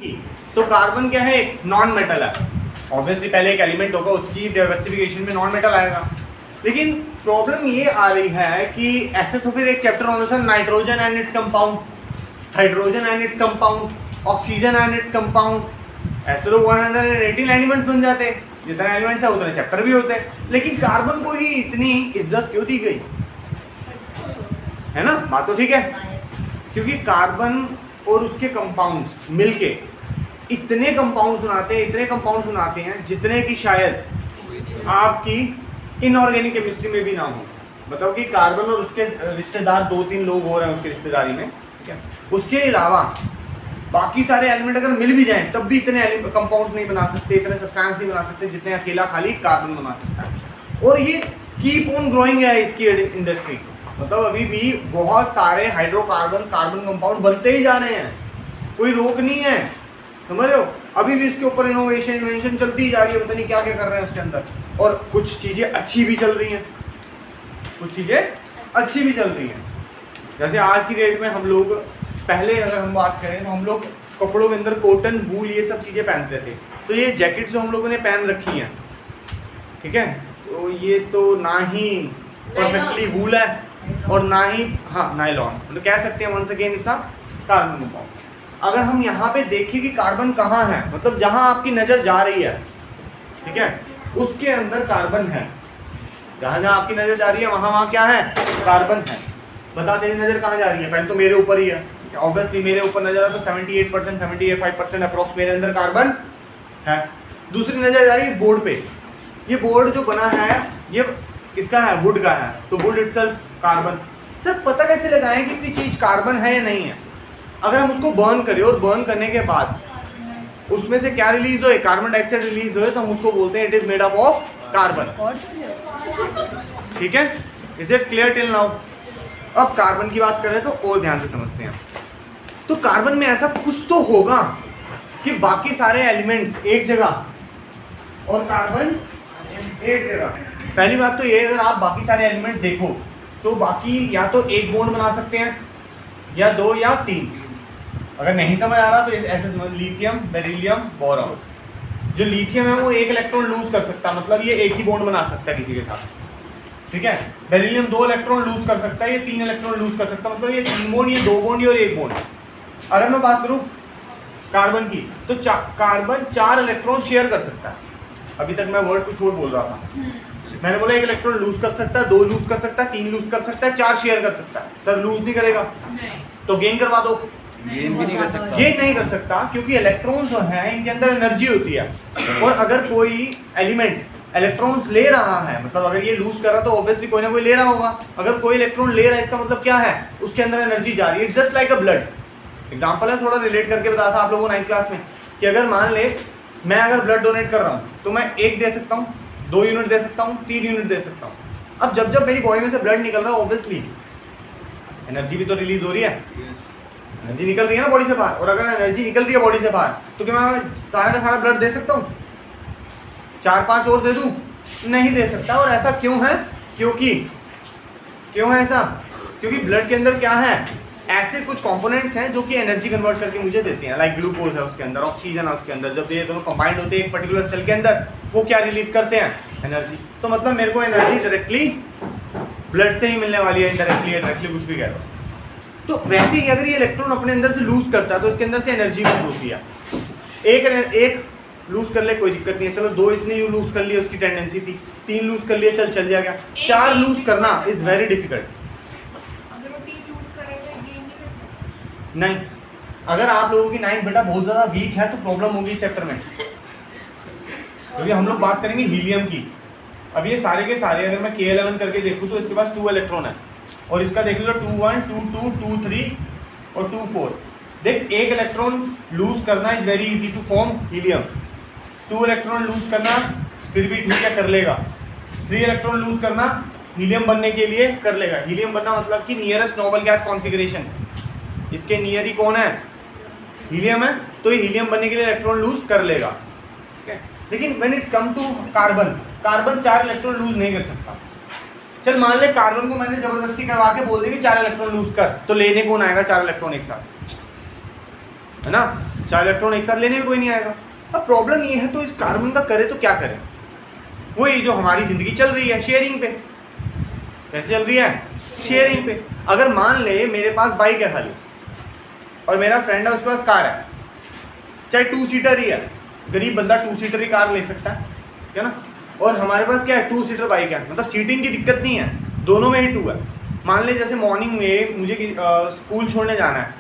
तो कार्बन क्या है, एक नॉन मेटल है। ऑब्वियसली पहले एक एलिमेंट होगा, उसकी डाइवर्सिफिकेशन में नॉन मेटल आएगा। लेकिन प्रॉब्लम ये आ रही है कि ऐसे तो फिर एक चैप्टर होना चाहिए nitrogen and its compound, hydrogen and its compound, oxygen and its compound, ऐसे तो 118 एलिमेंट्स बन जाते हैं। जितने एलिमेंट्स है उतने चैप्टर भी होते हैं। लेकिन कार्बन को ही इतनी इज्जत क्यों दी गई, है ना? बात तो ठीक है, क्योंकि कार्बन और उसके कंपाउंड्स मिलके इतने कंपाउंड्स बनाते हैं जितने की शायद आपकी इनऑर्गेनिक केमिस्ट्री में भी ना हो। मतलब कि कार्बन और उसके रिश्तेदार 2-3 लोग हो रहे हैं उसके रिश्तेदारी में, ठीक है? उसके अलावा बाकी सारे एलिमेंट अगर मिल भी जाएं तब भी इतने कंपाउंड्स नहीं बना सकते, इतने सब्सटेंस नहीं बना सकते जितने अकेला खाली कार्बन बना सकता है। और ये कीप ऑन ग्रोइंग है इसकी इंडस्ट्री। मतलब अभी भी बहुत सारे हाइड्रोकार्बन, कार्बन कंपाउंड बनते ही जा रहे हैं, कोई रोक नहीं है, समझ रहे हो? अभी भी इसके ऊपर इनोवेशन चलती ही जा रही है, पता नहीं क्या क्या कर रहे हैं उसके अंदर। और कुछ चीज़ें अच्छी भी चल रही हैं, जैसे आज की डेट में हम लोग, पहले अगर हम बात करें तो हम लोग कपड़ों के अंदर कॉटन, वूल, ये सब चीज़ें पहनते थे। तो ये जैकेट जो हम लोगों ने पहन रखी हैं, ठीक है, तो ये तो ना ही परफेक्टली वूल है और ना ही नायलॉन, मतलब कह सकते हैं once again it's a carbon compound. अगर हम यहाँ पे देखें कि कार्बन कहाँ है, मतलब जहाँ आपकी नज़र जा रही है, ठीक है, उसके अंदर कार्बन है। जहाँ आपकी नज़र जा रही है वहाँ क्या है, कार्बन है। बता तेरी नज़र कहाँ जा रही है? पहले तो मेरे ऊपर ही है, ऑब्वियसली मेरे ऊपर नज़र है तो 78%, 75% अप्रॉक्स मेरे अंदर कार्बन है। दूसरी नज़र जा रही है इस बोर्ड पे। ये बोर्ड जो बना है ये किसका है? वुड का है। तो वुड इटसेल्फ कार्बन। सर पता कैसे लगाएं कि कोई चीज़ कार्बन है या नहीं है? अगर हम उसको बर्न करें और बर्न करने के बाद उसमें से क्या रिलीज हो, कार्बन डाइऑक्साइड रिलीज हो, तो हम उसको बोलते हैं it is made up of carbon. ठीक है, is it clear till now? अब कार्बन की बात करें तो और ध्यान से समझते हैं। तो कार्बन में ऐसा कुछ तो होगा कि बाकी सारे एलिमेंट्स एक जगह और कार्बन एक जगह। पहली बात तो ये, अगर आप बाकी सारे एलिमेंट्स देखो तो बाकी या तो एक बॉन्ड बना सकते हैं या 2 या 3। अगर नहीं समझ आ रहा तो ऐसे समझ, लिथियम, बेरिलियम, बोरॉन। जो लिथियम है वो एक इलेक्ट्रॉन लूज कर सकता है, मतलब ये एक ही बॉन्ड बना सकता है किसी के साथ, ठीक है। बेरिलियम 2 इलेक्ट्रॉन लूज कर सकता है, ये 3 इलेक्ट्रॉन लूज कर सकता है, मतलब ये 3 बॉन्ड, ये 2 बॉन्ड और 1 बॉन्ड। अगर मैं बात करूं कार्बन की तो कार्बन 4 इलेक्ट्रॉन शेयर कर सकता है। अभी तक मैं वर्ड कुछ और बोल रहा था, मैंने बोला 1 इलेक्ट्रॉन लूज कर सकता है, 2 लूज कर सकता है, 3 लूज कर सकता है, 4 शेयर कर सकता है। सर लूज नहीं करेगा तो गेन करवा दो। गेन भी नहीं कर सकता, ये नहीं कर सकता क्योंकि इलेक्ट्रॉन्स जो हैं इनके अंदर एनर्जी होती है। और अगर कोई एलिमेंट इलेक्ट्रॉन्स ले रहा है, मतलब अगर ये लूज कर रहा तो ऑब्वियसली कोई ना कोई ले रहा होगा। अगर कोई इलेक्ट्रॉन ले रहा है इसका मतलब क्या है, उसके अंदर एनर्जी जा रही है। It's just like a blood. Example है, थोड़ा रिलेट करके बताया था आप लोगों को 9th क्लास में कि अगर मान ले मैं अगर ब्लड डोनेट कर रहा हूँ तो मैं 1 दे सकता हूँ, 2 यूनिट दे सकता हूँ, 3 यूनिट दे सकता हूँ। अब जब मेरी बॉडी में से ब्लड निकल रहा है ऑब्वियसली एनर्जी भी तो रिलीज हो रही है, एनर्जी निकल रही है ना बॉडी से बाहर। और अगर एनर्जी निकल रही है बॉडी से बाहर तो क्या मैं सारा का सारा ब्लड दे सकता हूँ? 4-5 और दे दूँ? नहीं दे सकता। और ऐसा क्यों है? क्यों है ऐसा? क्योंकि ब्लड के अंदर क्या है, ऐसे कुछ कंपोनेंट्स हैं जो कि एनर्जी कन्वर्ट करके मुझे देते हैं। लाइक ग्लूकोज है उसके अंदर, ऑक्सीजन है उसके अंदर। जब ये दोनों कंबाइंड होते हैं एक पर्टिकुलर सेल के अंदर, वो क्या रिलीज करते हैं? एनर्जी। तो मतलब मेरे को एनर्जी डायरेक्टली ब्लड से ही मिलने वाली है, इनडायरेक्टली या डायरेक्टली कुछ भी कह लो। तो वैसे ही अगर ये इलेक्ट्रॉन अपने अंदर से लूज करता है तो इसके अंदर से एनर्जी लूज होती है। एक लूज कर ले कोई दिक्कत नहीं है, चलो 2 इसने यू लूज कर लिया, उसकी टेंडेंसी थी। 3 लूज कर लिया, चल जाएगा। 4 लूज करना इज वेरी डिफिकल्ट। नहीं, अगर आप लोगों की 9th बेटा बहुत ज़्यादा वीक है तो प्रॉब्लम होगी चैप्टर में, क्योंकि हम लोग बात करेंगे हीलियम की। अब ये सारे के सारे अगर मैं K11 करके देखूँ तो इसके पास 2 इलेक्ट्रॉन है, और इसका देख लो 2 1 2 2 2 3 और 2 4। देख, 1 इलेक्ट्रॉन लूज करना is very easy to form helium. 2 electron lose करना फिर भी ठीक है, कर लेगा। 3 इलेक्ट्रॉन लूज करना हीलियम बनने के लिए कर लेगा। हीलियम बनना मतलब कि नियरेस्ट नोबल गैस कॉन्फिगरेशन, इसके नियर ही कौन है? हीलियम है। तो ये हीलियम बनने के लिए इलेक्ट्रॉन लूज कर लेगा, ठीक है। लेकिन when it's come to carbon, 4 electron lose नहीं कर सकता। चल मान ले कार्बन को मैंने जबरदस्ती करवा के बोल दी कि 4 इलेक्ट्रॉन लूज कर, तो लेने कौन आएगा 4 इलेक्ट्रॉन एक साथ? है ना, 4 इलेक्ट्रॉन एक साथ लेने में कोई नहीं आएगा। अब प्रॉब्लम ये है तो इस कार्बन का करे तो क्या करें, वही जो हमारी ज़िंदगी चल रही है शेयरिंग पे। कैसे चल रही है? शेयरिंग पे। अगर मान ले मेरे पास बाइक है खाली और मेरा फ्रेंड है उसके पास कार है, चाहे 2 सीटर ही है, गरीब बंदा 2 सीटर ही कार ले सकता है ना, और हमारे पास क्या है 2 सीटर बाइक है, मतलब सीटिंग की दिक्कत नहीं है, दोनों में ही 2 है। मान ले जैसे मॉर्निंग में मुझे स्कूल छोड़ने जाना है,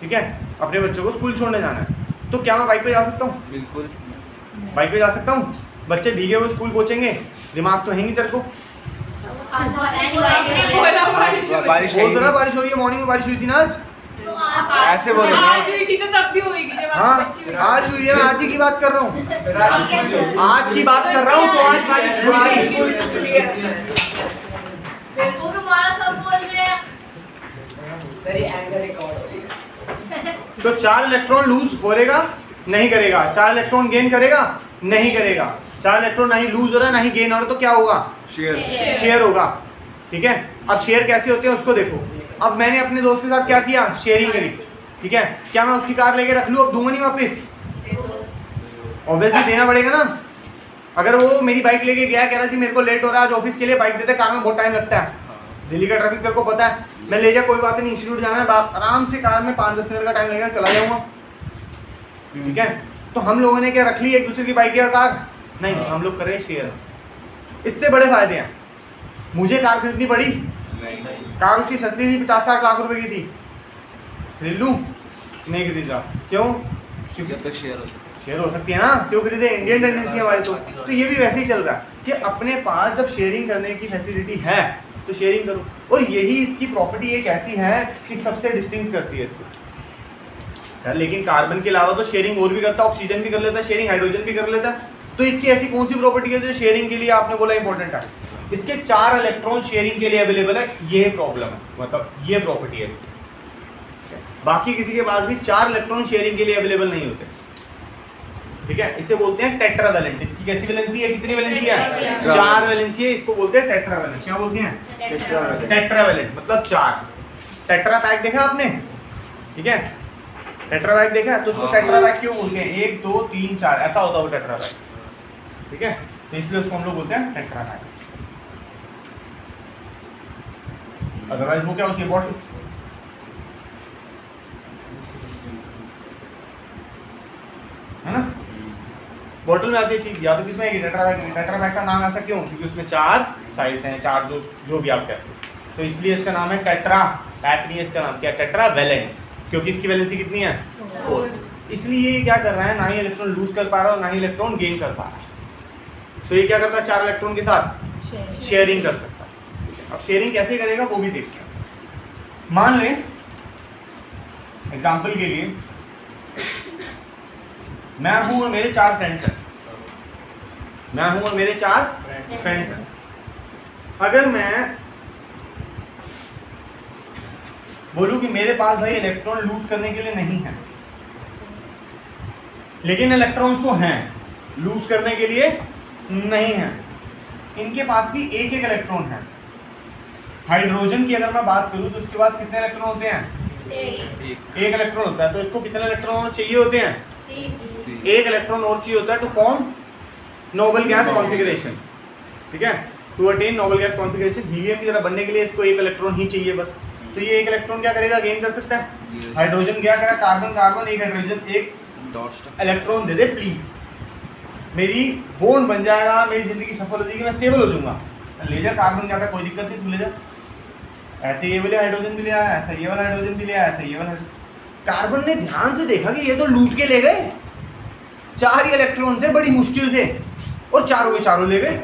ठीक है, अपने बच्चों को स्कूल छोड़ने जाना है, तो क्या मैं बाइक पे जा सकता हूँ? बिल्कुल बाइक पे जा सकता हूँ। बच्चे भीगे हुए स्कूल पहुँचेंगे, दिमाग तो है नहीं तेरे को, बारिश बोल तो रहा बारिश हो रही है, मॉर्निंग में बारिश हुई थी ना आज। ऐसे बोले आज हुई थी तो तब भी होगी जब हाँ बच्ची हुई। आज हुई है, मैं आज ही की बात कर रहा हूँ, आज की बात कर रहा हूँ, तो आज बारिश हुई थी। बिल्कुल हमारा सब बोल रहे हैं। सर ये एंगल रिकॉर्ड हो रही है। तो 4 इलेक्ट्रॉन लूज करेगा नहीं करेगा, 4 इलेक्ट्रॉन गेन करेगा नहीं करेगा, 4 इलेक्ट्रॉन ना ही लूज हो रहा है ना ही गेन हो रहा है, तो क्या होगा? शेयर होगा। ठीक है, अब शेयर कैसे होते हैं उसको देखो। अब मैंने अपने दोस्त के साथ क्या किया, शेयरिंग करी, ठीक है, क्या मैं उसकी कार लेके रख लूँ, अब दूंगा नहीं वापस? ऑब्वियसली देना पड़ेगा ना। अगर वो मेरी बाइक लेके गया, कह रहा जी मेरे को लेट हो रहा है आज ऑफिस के लिए, बाइक देते, कार में बहुत टाइम लगता है, दिल्ली का ट्रैफिक तेरे को पता है, मैं ले जा, कोई बात नहीं, इंस्टीट्यूट जाना है, आराम से कार में 5-10 मिनट का टाइम लगेगा, चला जाऊंगा। ठीक है, तो हम लोगों ने क्या रख ली एक दूसरे की बाइक या कार? नहीं, हम लोग कर रहे हैं शेयर। इससे बड़े फायदे हैं। मुझे कार खरीदनी पड़ी, कार उसकी सस्ती थी, 50-60 लाख रुपए की थी, खरीद लूँ? नहीं खरीदा, क्यों? जब तक शेयर हो सकती है ना, क्यों खरीदे? इंडियन टेंडेंसी है हमारी। तो ये भी वैसे ही चल रहा है कि अपने पास जब शेयरिंग करने की फैसिलिटी है तो शेयरिंग करो, और यही इसकी प्रॉपर्टी एक ऐसी है कि सबसे डिस्टिंक्ट करती है इसको। सर लेकिन कार्बन के अलावा तो शेयरिंग और भी करता है, ऑक्सीजन भी कर लेता है शेयरिंग, हाइड्रोजन भी कर लेता है, तो इसकी ऐसी कौन सी प्रॉपर्टी है जो शेयरिंग के लिए आपने बोला इंपॉर्टेंट है? इसके 4 इलेक्ट्रॉन शेयरिंग के लिए अवेलेबल है, ये प्रॉब्लम है, मतलब ये प्रॉपर्टी है इसकी। बाकी किसी के पास भी 4 इलेक्ट्रॉन शेयरिंग के लिए अवेलेबल नहीं होते। ठीक है, इसे बोलते हैं टेट्रावैलेंट। इसकी कैसी वैलेंसी है, कितनी वैलेंसी है? 4 वैलेंसी है, इसको बोलते हैं टेट्रावैलेंट। क्या बोलते हैं? टेट्रावैलेंट मतलब 4। टेट्रा पैक देखा आपने? ठीक है, टेट्रा पैक देखा, तो उसको टेट्रा पैक क्यों बोलते हैं? 1 2 3 4 ऐसा होता है वो टेट्रा पैक। ठीक है, तो इसलिए उसको हम लोग बोलते हैं टेट्रा पैक। अदरवाइज वो क्या होती है? बॉटल। है ना, बॉटल में आती है चीज, या तो किसमें आएगी? Tetra pack. टेट्रा पैक का नाम ऐसा क्यों? क्योंकि उसमें 4 साइड्स हैं, 4 जो भी आप कहते हैं, तो इसलिए इसका नाम है टेट्रा पैक। नहीं, इसका नाम क्या है? टेट्रावैलेंट, क्योंकि इसकी वैलेंसी कितनी है? 4। इसलिए ये क्या कर रहा है, ना ही इलेक्ट्रॉन लूज कर पा रहा है और ना ही इलेक्ट्रॉन गेन कर पा रहा है। तो ये क्या करता है? 4 इलेक्ट्रॉन के साथ शेयरिंग कर सकता है। अब शेयरिंग कैसे करेगा वो भी देखते हैं। मान लें एग्जाम्पल के लिए मैं हूं और मेरे 4 फ्रेंड्स हैं, मैं हूं और मेरे 4 फ्रेंड्स हैं। अगर मैं बोलूं कि मेरे पास भाई इलेक्ट्रॉन लूज करने के लिए नहीं है, लेकिन इलेक्ट्रॉन्स तो हैं, लूज करने के लिए नहीं है, इनके पास भी एक एक इलेक्ट्रॉन है। हाइड्रोजन की अगर मैं बात करूं तो उसके पास कितने इलेक्ट्रॉन होते हैं? एक इलेक्ट्रॉन होता है। तो इसको कितने इलेक्ट्रॉन चाहिए होते हैं? एक इलेक्ट्रॉन और चाहिए होता है to form noble gas configuration. ठीक है, to attain noble gas configuration, helium की तरह बनने के लिए इसको एक इलेक्ट्रॉन ही चाहिए बस। तो ये एक इलेक्ट्रॉन क्या करेगा? गेन कर सकता है। हाइड्रोजन क्या करेगा? कार्बन कार्बन, एक हाइड्रोजन, एक इलेक्ट्रॉन दे दे प्लीज, मेरी बॉन्ड बन जाएगा, मेरी जिंदगी सफल हो जाएगी, मैं स्टेबल हो जाऊंगा। ले जा कार्बन, क्या था, कोई दिक्कत नहीं, तू ले जा। ऐसे ये वाले हाइड्रोजन भी ले आया, ऐसा ये वाला हाइड्रोजन भी ले आया, ऐसा ये वाला। कार्बन ने ध्यान से देखा कि ये तो लूट के ले गए, 4 ही इलेक्ट्रॉन थे बड़ी मुश्किल से, और चारों के चारों ले गए।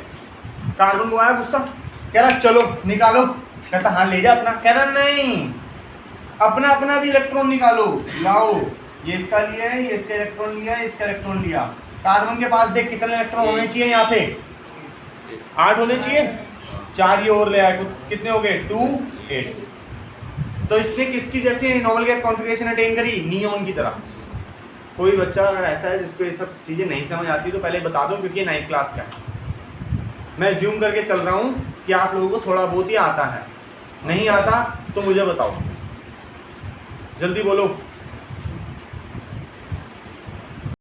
कार्बन को आया गुस्सा, कह रहा चलो निकालो, कहता हाँ ले जा अपना, कह रहा नहीं अपना अपना भी इलेक्ट्रॉन निकालो, लाओ, ये इसका लिया है, ये इसका इलेक्ट्रॉन लिया है, इसका इलेक्ट्रॉन लिया। कार्बन के पास देख कितने इलेक्ट्रॉन होने चाहिए, यहाँ पे 8 होने चाहिए, 4 ये और ले आए, कितने हो गए? 2 8। तो इसने किसकी जैसे नोबल गैस कॉन्फिगरेशन अटेन करी? नियोन की तरह। कोई बच्चा अगर ऐसा है जिसको ये सब चीज़ें नहीं समझ आती तो पहले बता दो, क्योंकि 9th क्लास का है। मैं ज्यूम करके चल रहा हूँ कि आप लोगों को थोड़ा बहुत ही आता है, नहीं आता तो मुझे बताओ, जल्दी बोलो।